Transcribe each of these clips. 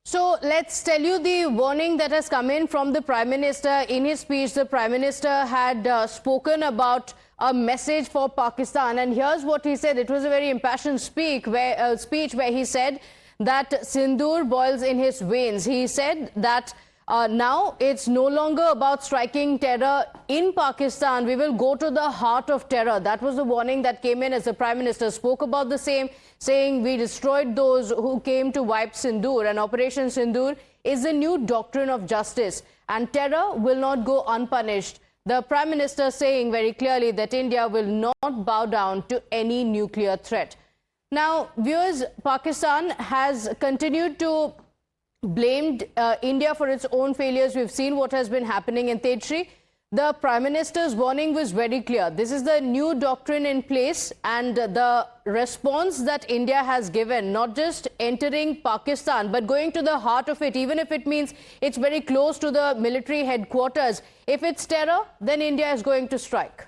So let's tell you the warning that has come in from the Prime Minister. In his speech, the Prime Minister had spoken about a message for Pakistan. And here's what he said. It was a very impassioned speech where he said that Sindoor boils in his veins. He said that now it's no longer about striking terror in Pakistan. We will go to the heart of terror. That was the warning that came in as the Prime Minister spoke about the same, saying we destroyed those who came to wipe Sindoor, and Operation Sindoor is the new doctrine of justice, and terror will not go unpunished. The Prime Minister saying very clearly that India will not bow down to any nuclear threat. Now, viewers, Pakistan has continued to blamed India for its own failures. We've seen what has been happening in Tejri. The Prime Minister's warning was very clear. This is the new doctrine in place, and the response that India has given, not just entering Pakistan, but going to the heart of it, even if it means it's very close to the military headquarters. If it's terror, then India is going to strike.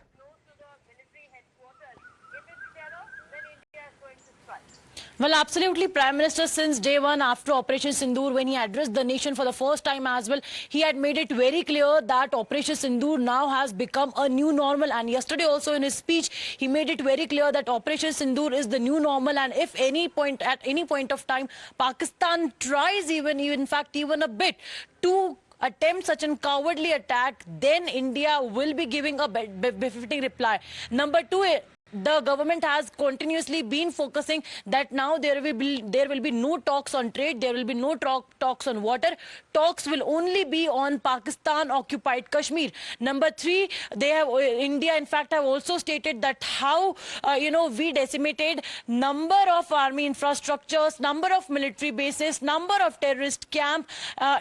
Well, absolutely, Prime Minister, since day one after Operation Sindoor, when he addressed the nation for the first time as well, he had made it very clear that Operation Sindoor now has become a new normal. And yesterday also in his speech, he made it very clear that Operation Sindoor is the new normal. And if at any point of time, Pakistan tries even a bit to attempt such a cowardly attack, then India will be giving a befitting reply. Number two, the government has continuously been focusing that now there will be no talks on trade, there will be no talks on water. Talks will only be on Pakistan-occupied Kashmir. Number three, India in fact have also stated that how we decimated number of army infrastructures, number of military bases, number of terrorist camp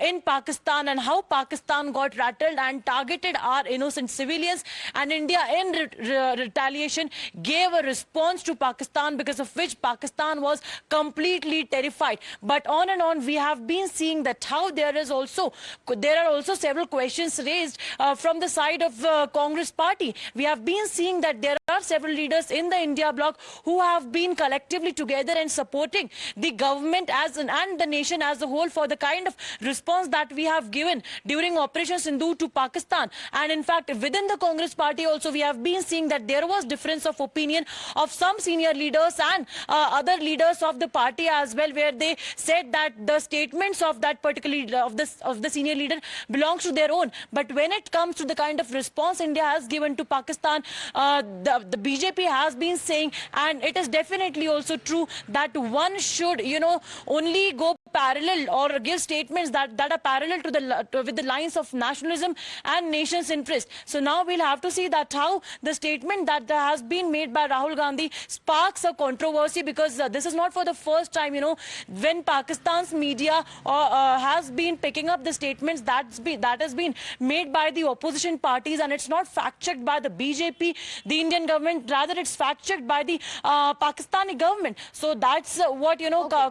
in Pakistan, and how Pakistan got rattled and targeted our innocent civilians, and India in retaliation gave a response to Pakistan, because of which Pakistan was completely terrified. But on and on, we have been seeing that how there are also several questions raised from the side of Congress party. We have been seeing that there are several leaders in the India bloc who have been collectively together and supporting the government and the nation as a whole for the kind of response that we have given during Operation Sindoor to Pakistan. And in fact, within the Congress party also, we have been seeing that there was difference of opinion of some senior leaders and other leaders of the party as well, where they said that the statements of that particular leader, of the senior leader, belongs to their own. But when it comes to the kind of response India has given to Pakistan, the BJP has been saying, and it is definitely also true, that one should only go parallel or give statements that are parallel to with the lines of nationalism and nation's interest. So now we'll have to see that how the statement that has been made by Rahul Gandhi sparks a controversy, because this is not for the first time, when Pakistan's media has been picking up the statements that has been made by the opposition parties, and it's not fact-checked by the BJP, the Indian government, rather it's fact-checked by the Pakistani government. So that's what,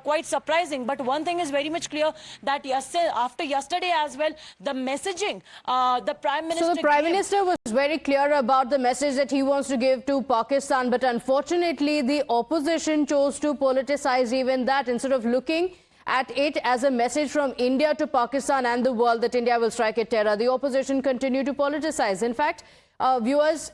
quite surprising. But one thing is very much clear, that after yesterday as well, the messaging, the Prime Minister... So the Prime Minister was very clear about the message that he wants to give to Pakistan, but unfortunately the opposition chose to politicize even that, instead of looking at it as a message from India to Pakistan and the world that India will strike at terror. The opposition continued to politicize. In fact, viewers,